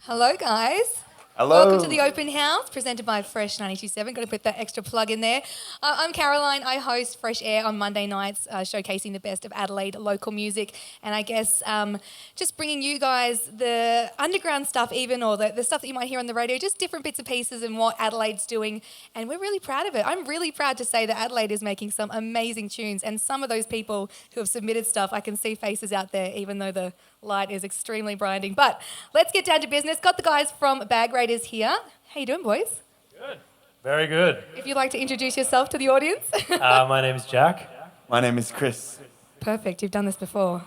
Hello, guys. Hello. Welcome to the open house presented by Fresh 92.7. Got to put that extra plug in there. I'm Caroline. I host Fresh Air on Monday nights, showcasing the best of Adelaide local music. And I guess just bringing you guys the underground stuff even, or the stuff that you might hear on the radio, just different bits and pieces and what Adelaide's doing. And we're really proud of it. I'm really proud to say that Adelaide is making some amazing tunes. And some of those people who have submitted stuff, I can see faces out there, even though the light is extremely blinding. But let's get down to business. Got the guys from Bag Raiders here. How you doing, boys? Good. Very good. If you'd like to introduce yourself to the audience. My name is Jack. My name is Chris. Perfect. You've done this before.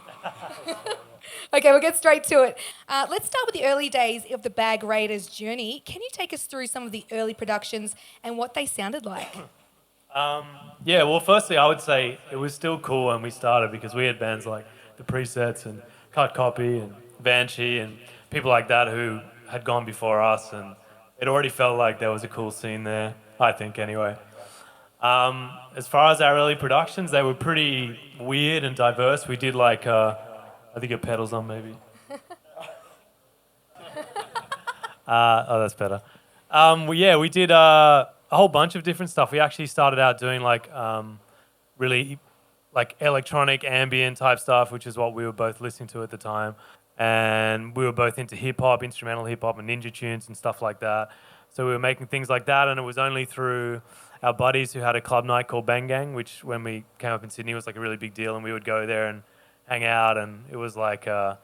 Okay, we'll get straight to it. Let's start with the early days of the Bag Raiders journey. Can you take us through some of the early productions and what they sounded like? Yeah, well, firstly, I would say it was still cool when we started because we had bands like The Presets and Cut Copy and Banshee and people like that who had gone before us, and it already felt like there was a cool scene there, I think, anyway. As far as our early productions, they were pretty weird and diverse. We did like, I think your pedal's on maybe. That's better. We did a whole bunch of different stuff. We actually started out doing like really like electronic ambient type stuff, which is what we were both listening to at the time. And we were both into hip-hop, instrumental hip-hop and ninja tunes and stuff like that. So we were making things like that, and it was only through our buddies who had a club night called Bang Gang, which when we came up in Sydney was like a really big deal, and we would go there and hang out, and it was like a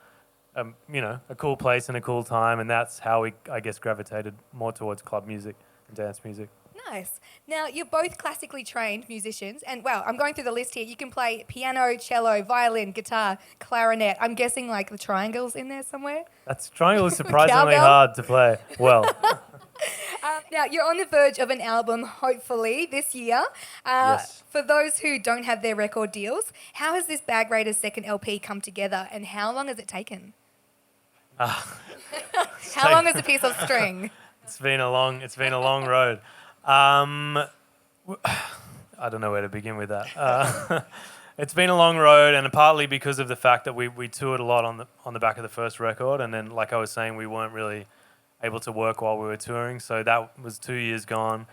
cool place and a cool time, and that's how we, I guess, gravitated more towards club music and dance music. Nice. Now, you're both classically trained musicians, and well, I'm going through the list here. You can play piano, cello, violin, guitar, clarinet. I'm guessing like the triangle's in there somewhere. That's triangle is surprisingly Cowbell? hard to play well. Now, you're on the verge of an album, hopefully, this year. Yes. For those who don't have their record deals, how has this Bag Raiders second LP come together, and how long has it taken? How long is a piece of string? It's been a long road. I don't know where to begin with that. It's been a long road, and partly because of the fact that we toured a lot on the back of the first record, and then, like I was saying, we weren't really able to work while we were touring, so that was 2 years gone.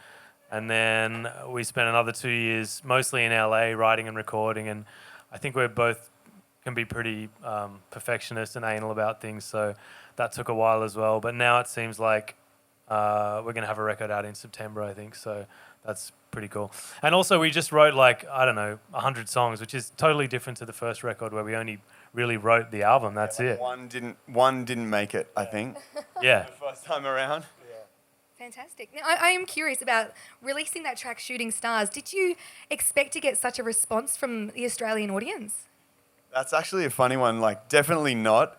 And then we spent another 2 years mostly in LA writing and recording, and I think we both can be pretty perfectionist and anal about things, so that took a while as well. But now it seems like we're going to have a record out in September, I think, so that's pretty cool. And also we just wrote 100 songs, which is totally different to the first record where we only really wrote the album, that's it. One didn't make it, I think. Yeah. The first time around. Fantastic. Now, I am curious about releasing that track, Shooting Stars. Did you expect to get such a response from the Australian audience? That's actually a funny one, definitely not.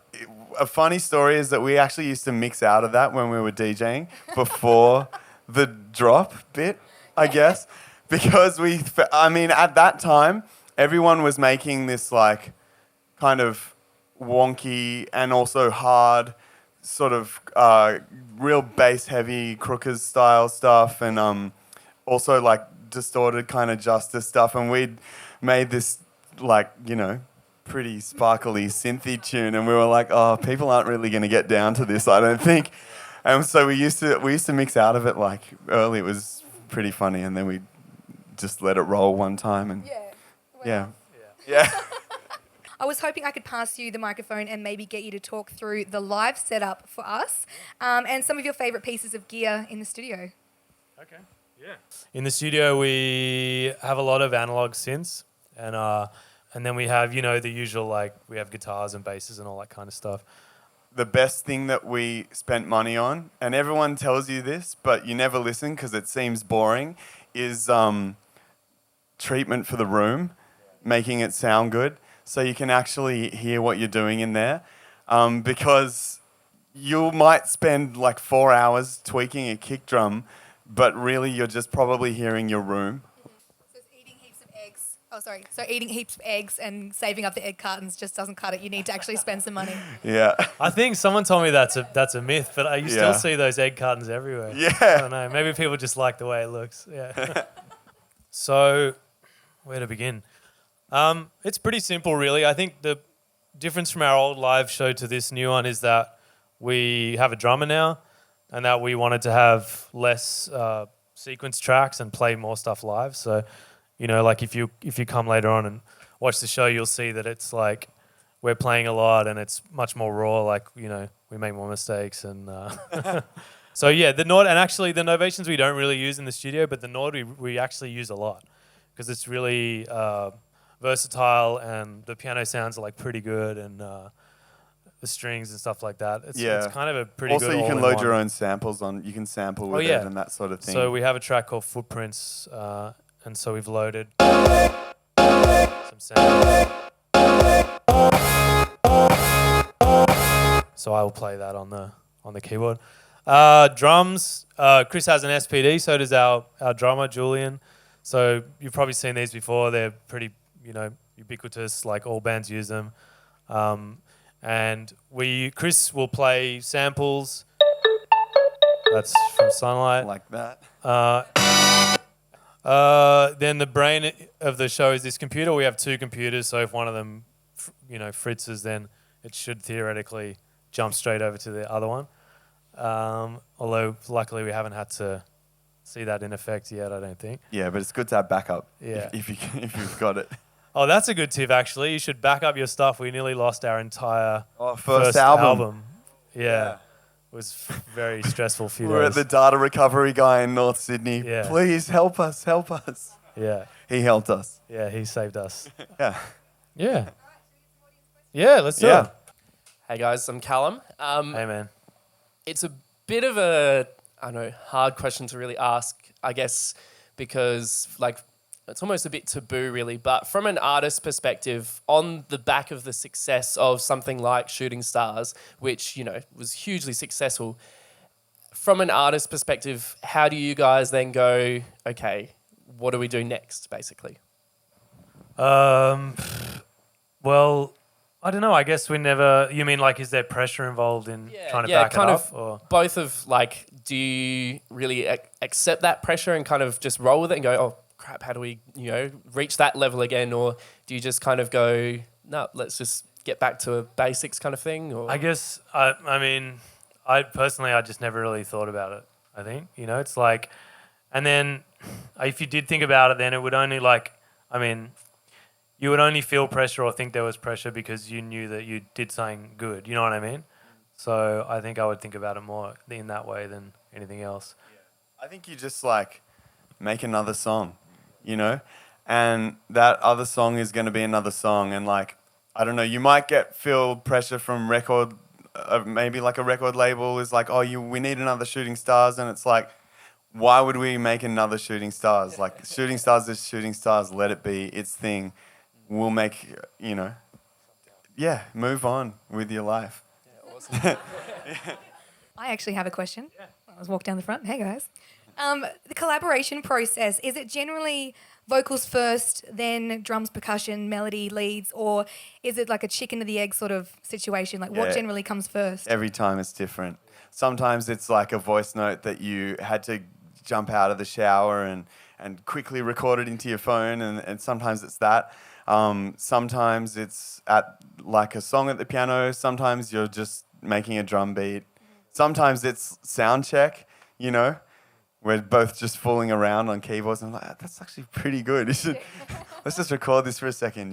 A funny story is that we actually used to mix out of that when we were DJing before the drop bit, I guess. Because at that time, everyone was making this kind of wonky and also hard sort of real bass heavy Crookers style stuff, and also distorted kind of Justice stuff, and we'd made this pretty sparkly synthy tune, and we were like, oh, people aren't really going to get down to this, I don't think. And so we used to mix out of it early. It was pretty funny, and then we just let it roll one time, and yeah. I was hoping I could pass you the microphone and maybe get you to talk through the live setup for us, and some of your favourite pieces of gear in the studio. Okay, yeah. In the studio, we have a lot of analog synths, and then we have, the usual, we have guitars and basses and all that kind of stuff. The best thing that we spent money on, and everyone tells you this, but you never listen because it seems boring, is treatment for the room, making it sound good, so you can actually hear what you're doing in there. Because you might spend 4 hours tweaking a kick drum, but really you're just probably hearing your room. Eating heaps of eggs and saving up the egg cartons just doesn't cut it. You need to actually spend some money. Yeah. I think someone told me that's a myth, but you still see those egg cartons everywhere. Yeah. I don't know. Maybe people just like the way it looks. Yeah. So, where to begin? It's pretty simple, really. I think the difference from our old live show to this new one is that we have a drummer now, and that we wanted to have less sequence tracks and play more stuff live. So, like if you come later on and watch the show, you'll see that it's like we're playing a lot and it's much more raw. Like we make more mistakes and. So yeah, the Nord, and actually the Novations we don't really use in the studio, but the Nord we actually use a lot because it's really versatile and the piano sounds are like pretty good and the strings and stuff like that. It's kind of a pretty good. Also, you can load your own samples on. You can sample with it and that sort of thing. So we have a track called Footprints, and so we've loaded some samples. So I will play that on the keyboard. Drums, Chris has an SPD, so does our drummer, Julian. So you've probably seen these before. They're pretty, ubiquitous, like all bands use them. And Chris will play samples. That's from Sunlight. Like that. Then the brain of the show is this computer. We have two computers, so if one of them, fritzes, then it should theoretically jump straight over to the other one. Although luckily we haven't had to see that in effect yet, I don't think. Yeah, but it's good to have backup. Yeah. If you've got it. Oh, that's a good tip actually. You should back up your stuff. We nearly lost our entire first album. Yeah. It was very stressful few We're days. at the data recovery guy in North Sydney. Yeah. Please help us. Yeah. He helped us. Yeah, he saved us. Yeah. Yeah. Yeah, let's do it. Hey guys, I'm Callum. Hey man. It's a bit of a, hard question to really ask, I guess, because it's almost a bit taboo really, but from an artist perspective, on the back of the success of something like Shooting Stars, which, was hugely successful, from an artist perspective, how do you guys then go, okay, what do we do next, basically? Well, I don't know. I guess we never. You mean is there pressure involved in trying to back it up? Or? Both of do you really accept that pressure and kind of just roll with it and go, oh crap, how do we reach that level again? Or do you just kind of go, no, let's just get back to a basics kind of thing? Or? I guess I personally just never really thought about it. I think it's and then if you did think about it, then it would only you would only feel pressure or think there was pressure because you knew that you did something good. You know what I mean? So I think I would think about it more in that way than anything else. Yeah. I think you just make another song, and that other song is going to be another song. And I don't know, you might feel pressure from record, maybe a record label is we need another Shooting Stars. And it's why would we make another Shooting Stars? Shooting Stars is Shooting Stars. Let it be its thing. We'll make, move on with your life. Yeah, awesome. I actually have a question. I was walking down the front. Hey, guys. The collaboration process, is it generally vocals first, then drums, percussion, melody, leads, or is it a chicken or the egg sort of situation? What generally comes first? Every time it's different. Sometimes it's a voice note that you had to jump out of the shower and quickly record it into your phone, and sometimes it's that. Sometimes it's at a song at the piano. Sometimes you're just making a drum beat. Sometimes it's sound check, We're both just fooling around on keyboards and I'm that's actually pretty good. Let's just record this for a second,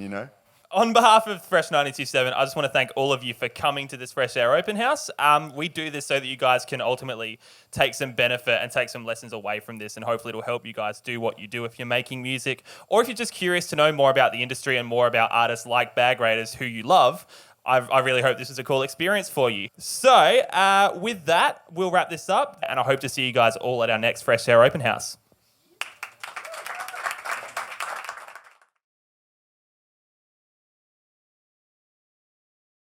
On behalf of Fresh 92.7, I just want to thank all of you for coming to this Fresh Air Open House. We do this so that you guys can ultimately take some benefit and take some lessons away from this, and hopefully it'll help you guys do what you do if you're making music, or if you're just curious to know more about the industry and more about artists like Bag Raiders who you love. I really hope this is a cool experience for you. So with that, we'll wrap this up, and I hope to see you guys all at our next Fresh Air Open House.